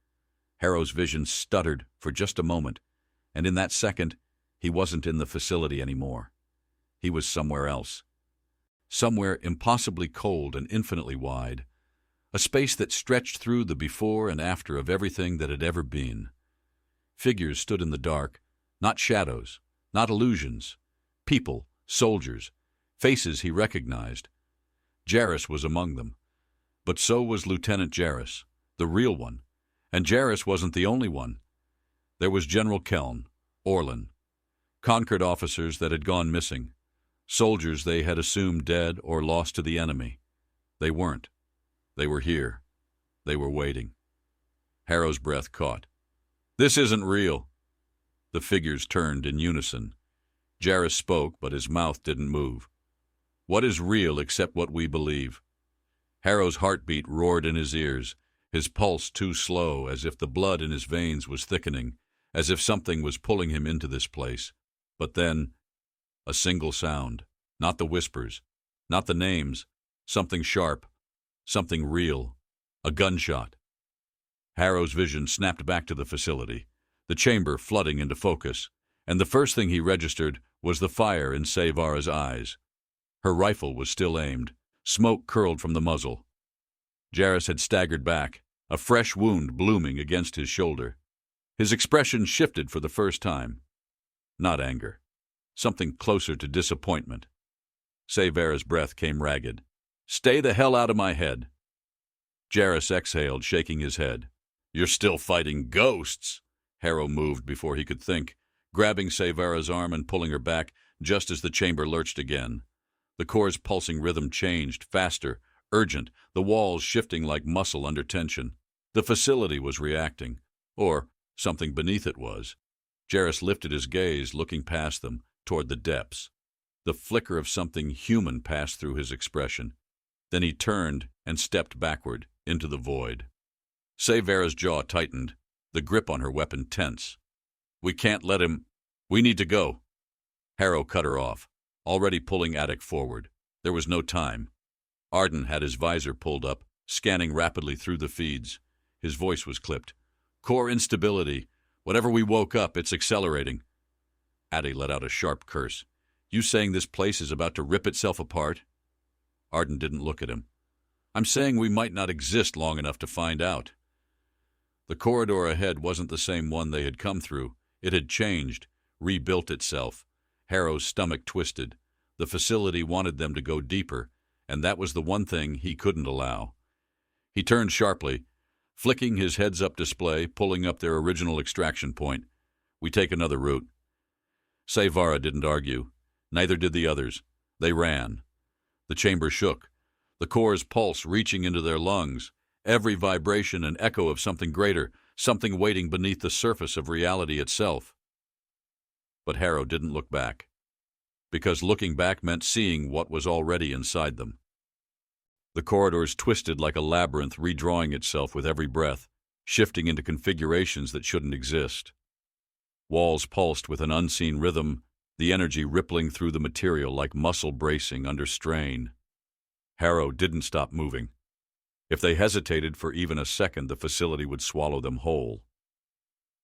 Harrow's vision stuttered for just a moment, and in that second, he wasn't in the facility anymore. He was somewhere else. Somewhere impossibly cold and infinitely wide, a space that stretched through the before and after of everything that had ever been. Figures stood in the dark, not shadows, not illusions. People, soldiers, faces he recognized. Jarrus was among them. But so was Lieutenant Jarrus, the real one. And Jarrus wasn't the only one. There was General Keln, Orlan, conquered officers that had gone missing, soldiers they had assumed dead or lost to the enemy. They weren't. They were here. They were waiting. Harrow's breath caught. This isn't real. The figures turned in unison. Jarrus spoke, but his mouth didn't move. What is real except what we believe? Harrow's heartbeat roared in his ears, his pulse too slow, as if the blood in his veins was thickening, as if something was pulling him into this place. But then, a single sound, not the whispers, not the names, something sharp, something real, a gunshot. Harrow's vision snapped back to the facility, the chamber flooding into focus, and the first thing he registered was the fire in Sevara's eyes. Her rifle was still aimed. Smoke curled from the muzzle. Jarrus had staggered back, a fresh wound blooming against his shoulder. His expression shifted for the first time. Not anger. Something closer to disappointment. Severa's breath came ragged. "Stay the hell out of my head." Jarrus exhaled, shaking his head. "You're still fighting ghosts." Harrow moved before he could think, grabbing Severa's arm and pulling her back just as the chamber lurched again. The core's pulsing rhythm changed, faster, urgent, the walls shifting like muscle under tension. The facility was reacting, or something beneath it was. Jarrus lifted his gaze, looking past them, toward the depths. The flicker of something human passed through his expression. Then he turned and stepped backward, into the void. Severa's jaw tightened, the grip on her weapon tense. "We can't let him. We need to go." Harrow cut her off, already pulling Attic forward. There was no time. Arden had his visor pulled up, scanning rapidly through the feeds. His voice was clipped. "Core instability. Whatever we woke up, it's accelerating." Attic let out a sharp curse. "You saying this place is about to rip itself apart?" Arden didn't look at him. "I'm saying we might not exist long enough to find out." The corridor ahead wasn't the same one they had come through. It had changed, rebuilt itself. Harrow's stomach twisted. The facility wanted them to go deeper, and that was the one thing he couldn't allow. He turned sharply, flicking his heads-up display, pulling up their original extraction point. "We take another route." Severa didn't argue. Neither did the others. They ran. The chamber shook, the core's pulse reaching into their lungs, every vibration an echo of something greater, something waiting beneath the surface of reality itself. But Harrow didn't look back, because looking back meant seeing what was already inside them. The corridors twisted like a labyrinth, redrawing itself with every breath, shifting into configurations that shouldn't exist. Walls pulsed with an unseen rhythm, the energy rippling through the material like muscle bracing under strain. Harrow didn't stop moving. If they hesitated for even a second, the facility would swallow them whole.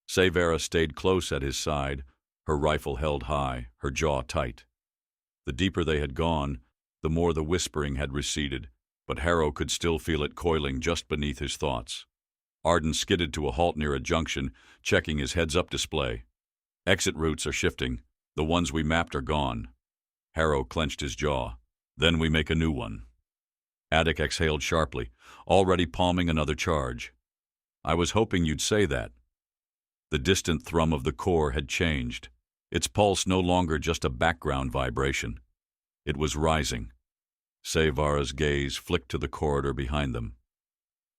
Severa stayed close at his side, her rifle held high, her jaw tight. The deeper they had gone, the more the whispering had receded, but Harrow could still feel it coiling just beneath his thoughts. Arden skidded to a halt near a junction, checking his heads-up display. "Exit routes are shifting. The ones we mapped are gone." Harrow clenched his jaw. "Then we make a new one." Attic exhaled sharply, already palming another charge. "I was hoping you'd say that." The distant thrum of the core had changed, its pulse no longer just a background vibration. It was rising. Severa's gaze flicked to the corridor behind them.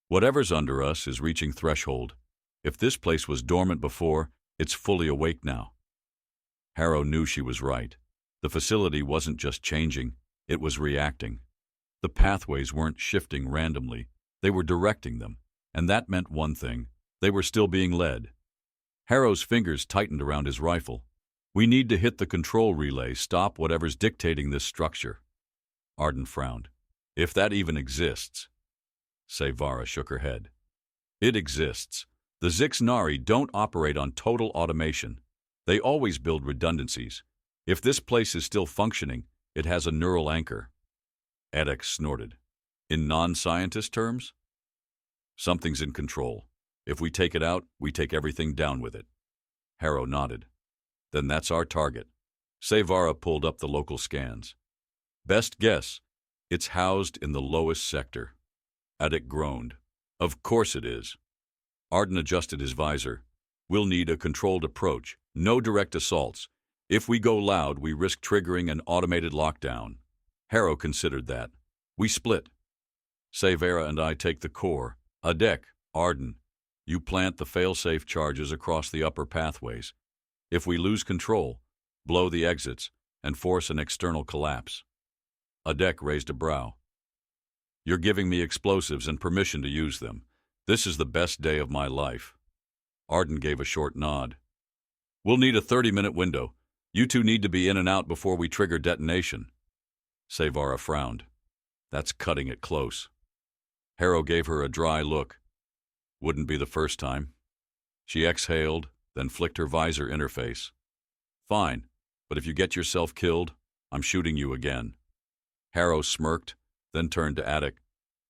"Whatever's under us is reaching threshold. If this place was dormant before, it's fully awake now." Harrow knew she was right. The facility wasn't just changing, it was reacting. The pathways weren't shifting randomly, they were directing them, and that meant one thing: they were still being led. Harrow's fingers tightened around his rifle. "We need to hit the control relay, stop whatever's dictating this structure." Arden frowned. "If that even exists." Severa shook her head. "It exists. The Nari don't operate on total automation. They always build redundancies. If this place is still functioning, it has a neural anchor." Attic snorted. "In non-scientist terms?" "Something's in control. If we take it out, we take everything down with it." Harrow nodded. "Then that's our target." Severa pulled up the local scans. "Best guess, it's housed in the lowest sector." Attic groaned. "Of course it is." Arden adjusted his visor. "We'll need a controlled approach, no direct assaults. If we go loud, we risk triggering an automated lockdown." Harrow considered that. "We split. Severa and I take the core. Attic, Arden, you plant the fail-safe charges across the upper pathways. If we lose control, blow the exits and force an external collapse." Adek raised a brow. You're giving me explosives and permission to use them. This is the best day of my life. Arden gave a short nod. We'll need a 30-minute window. You two need to be in and out before we trigger detonation. Savara frowned. That's cutting it close. Harrow gave her a dry look. Wouldn't be the first time. She exhaled, then flicked her visor interface. Fine, but if you get yourself killed, I'm shooting you again. Harrow smirked, then turned to Adek.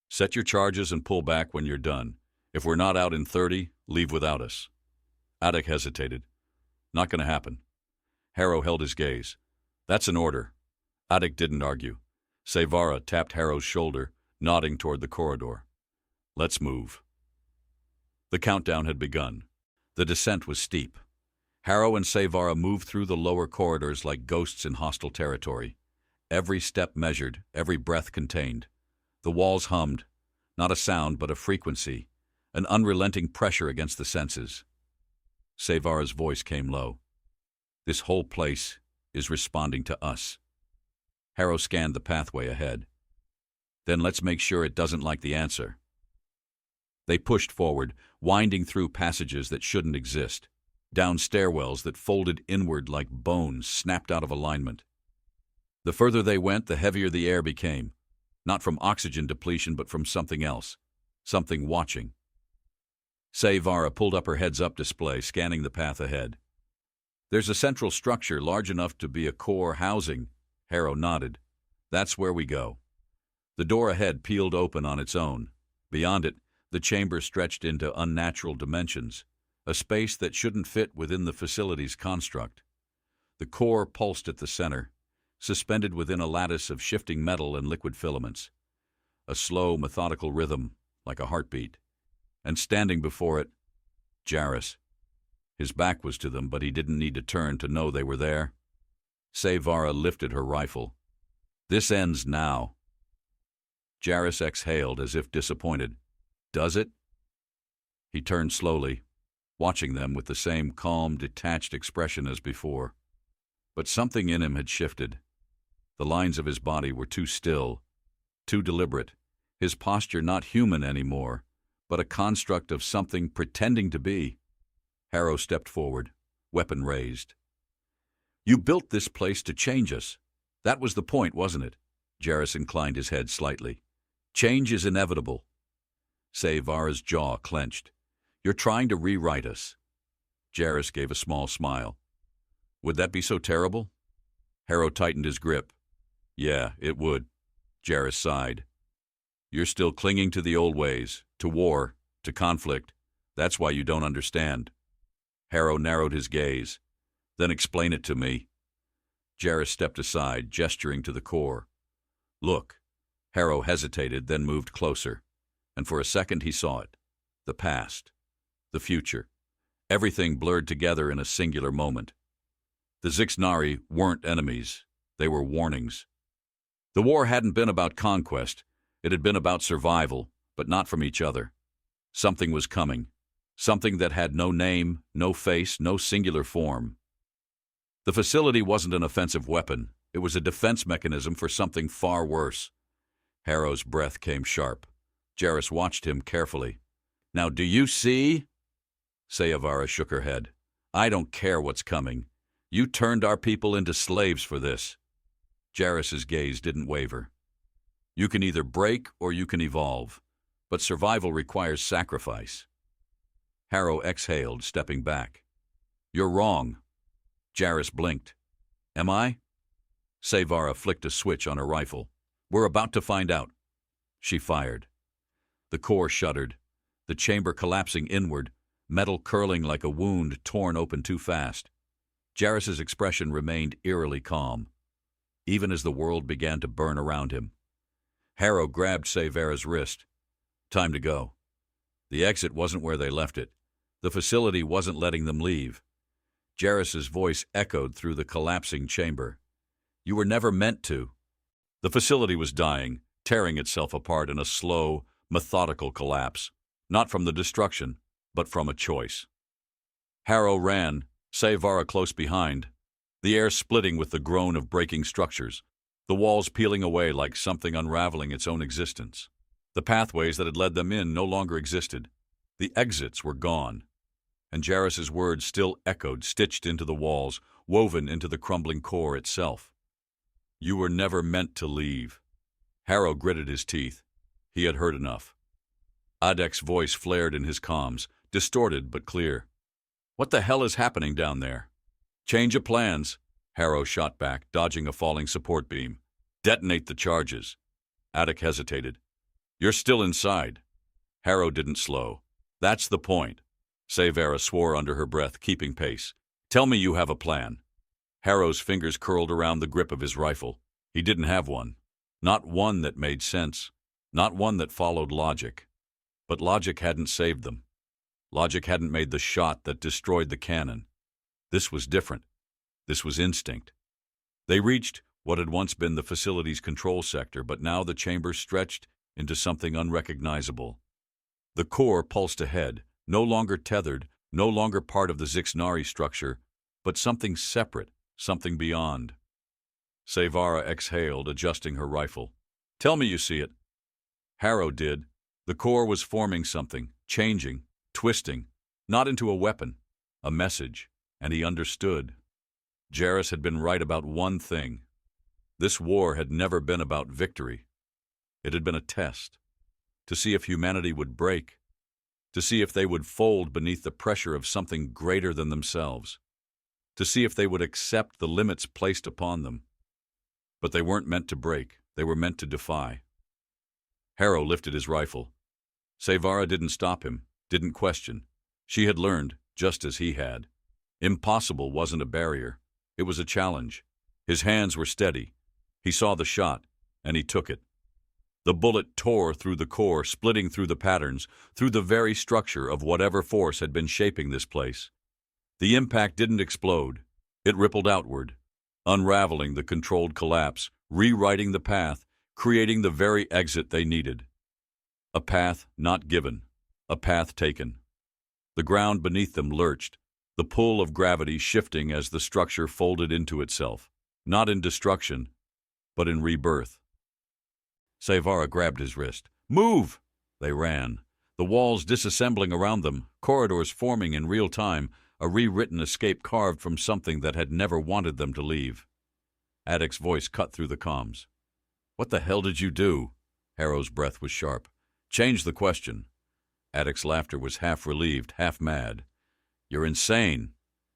Set your charges and pull back when you're done. If we're not out in 30, leave without us. Adek hesitated. Not going to happen. Harrow held his gaze. That's an order. Adek didn't argue. Savara tapped Harrow's shoulder, nodding toward the corridor. Let's move. The countdown had begun. The descent was steep. Harrow and Savara moved through the lower corridors like ghosts in hostile territory. Every step measured, every breath contained. The walls hummed, not a sound but a frequency, an unrelenting pressure against the senses. Savara's voice came low. This whole place is responding to us. Harrow scanned the pathway ahead. Then let's make sure it doesn't like the answer. They pushed forward, winding through passages that shouldn't exist, down stairwells that folded inward like bones snapped out of alignment. The further they went, the heavier the air became, not from oxygen depletion but from something else, something watching. Savara pulled up her heads-up display, scanning the path ahead. There's a central structure large enough to be a core housing. Harrow nodded. That's where we go. The door ahead peeled open on its own. Beyond it, the chamber stretched into unnatural dimensions, a space that shouldn't fit within the facility's construct. The core pulsed at the center, suspended within a lattice of shifting metal and liquid filaments. A slow, methodical rhythm, like a heartbeat. And standing before it, Jarrus. His back was to them, but he didn't need to turn to know they were there. Savara lifted her rifle. This ends now. Jarrus exhaled as if disappointed. Does it? He turned slowly, watching them with the same calm, detached expression as before. But something in him had shifted. The lines of his body were too still, too deliberate, his posture not human anymore, but a construct of something pretending to be. Harrow stepped forward, weapon raised. You built this place to change us. That was the point, wasn't it? Jarrus inclined his head slightly. Change is inevitable. Savara's jaw clenched. You're trying to rewrite us. Jarrus gave a small smile. Would that be so terrible? Harrow tightened his grip. Yeah, it would. Jarrus sighed. You're still clinging to the old ways, to war, to conflict. That's why you don't understand. Harrow narrowed his gaze. Then explain it to me. Jarrus stepped aside, gesturing to the core. Look. Harrow hesitated, then moved closer. And for a second he saw it. The past. The future. Everything blurred together in a singular moment. The Zixnari weren't enemies. They were warnings. The war hadn't been about conquest. It had been about survival, but not from each other. Something was coming. Something that had no name, no face, no singular form. The facility wasn't an offensive weapon. It was a defense mechanism for something far worse. Harrow's breath came sharp. Jarrus watched him carefully. Now, do you see? Savara shook her head. I don't care what's coming. You turned our people into slaves for this. Jarrus's gaze didn't waver. You can either break or you can evolve, but survival requires sacrifice. Harrow exhaled, stepping back. You're wrong. Jarrus blinked. Am I? Savara flicked a switch on her rifle. We're about to find out. She fired. The core shuddered, the chamber collapsing inward, metal curling like a wound torn open too fast. Jarrus's expression remained eerily calm, even as the world began to burn around him. Harrow grabbed Savara's wrist. Time to go. The exit wasn't where they left it. The facility wasn't letting them leave. Jarrus's voice echoed through the collapsing chamber. You were never meant to. The facility was dying, tearing itself apart in a slow, methodical collapse, not from the destruction, but from a choice. Harrow ran, Savara close behind, the air splitting with the groan of breaking structures. the walls peeling away like something unraveling its own existence. The pathways that had led them in no longer existed. The exits were gone. And Jarrus's words still echoed, stitched into the walls, woven into the crumbling core itself. You were never meant to leave. Harrow gritted his teeth. He had heard enough. Adek's voice flared in his comms, distorted but clear. What the hell is happening down there? Change of plans, Harrow shot back, dodging a falling support beam. Detonate the charges. Adek hesitated. You're still inside. Harrow didn't slow. That's the point. Severa swore under her breath, keeping pace. Tell me you have a plan. Harrow's fingers curled around the grip of his rifle. He didn't have one. Not one that made sense. Not one that followed logic. But logic hadn't saved them. Logic hadn't made the shot that destroyed the cannon. This was different. This was instinct. They reached what had once been the facility's control sector, but now the chamber stretched into something unrecognizable. The core pulsed ahead, no longer tethered, no longer part of the Zixnari structure, but something separate, something beyond. Severa exhaled, adjusting her rifle. Tell me you see it. Harrow did. The core was forming something, changing, twisting, not into a weapon, a message, and he understood. Jarrus had been right about one thing. This war had never been about victory. It had been a test, to see if humanity would break, to see if they would fold beneath the pressure of something greater than themselves, to see if they would accept the limits placed upon them. But they weren't meant to break, they were meant to defy. Harrow lifted his rifle. Severa didn't stop him, didn't question. She had learned, just as he had. Impossible wasn't a barrier. It was a challenge. His hands were steady. He saw the shot, and he took it. The bullet tore through the core, splitting through the patterns, through the very structure of whatever force had been shaping this place. The impact didn't explode. It rippled outward, unraveling the controlled collapse, rewriting the path, creating the very exit they needed. A path not given, a path taken. The ground beneath them lurched, the pull of gravity shifting as the structure folded into itself, not in destruction, but in rebirth. Severa grabbed his wrist. Move! They ran, the walls disassembling around them, corridors forming in real time, a rewritten escape carved from something that had never wanted them to leave. Adek's voice cut through the comms. What the hell did you do? Harrow's breath was sharp. Change the question. Adek's laughter was half relieved, half mad. You're insane.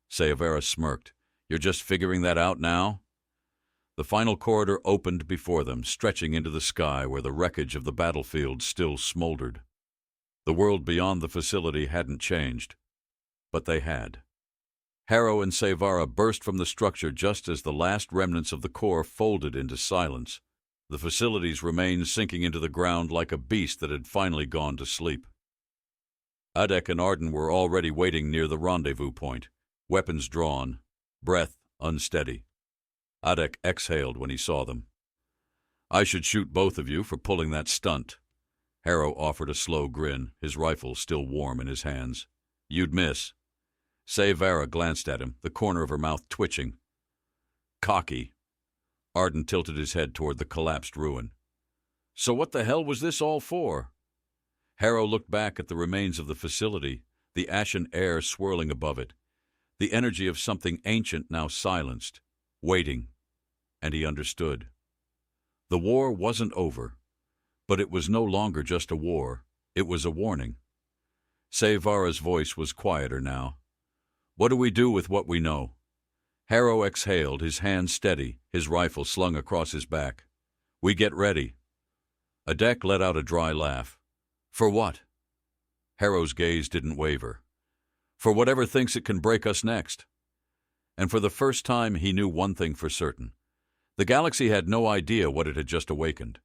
Severa smirked. You're just figuring that out now? The final corridor opened before them, stretching into the sky where the wreckage of the battlefield still smoldered. The world beyond the facility hadn't changed, but they had. Harrow and Severa burst from the structure just as the last remnants of the core folded into silence, the facility's remains sinking into the ground like a beast that had finally gone to sleep. Adek and Arden were already waiting near the rendezvous point, weapons drawn, breath unsteady. Adek exhaled when he saw them. I should shoot both of you for pulling that stunt. Harrow offered a slow grin, his rifle still warm in his hands. You'd miss. Severa glanced at him, the corner of her mouth twitching. Cocky. Arden tilted his head toward the collapsed ruin. So what the hell was this all for? Harrow looked back at the remains of the facility, the ashen air swirling above it, the energy of something ancient now silenced, waiting, and he understood. The war wasn't over, but it was no longer just a war, it was a warning. Severa's voice was quieter now. What do we do with what we know? Harrow exhaled, his hands steady, his rifle slung across his back. We get ready. Adek let out a dry laugh. For what? Harrow's gaze didn't waver. For whatever thinks it can break us next. And for the first time he knew one thing for certain. The galaxy had no idea what it had just awakened.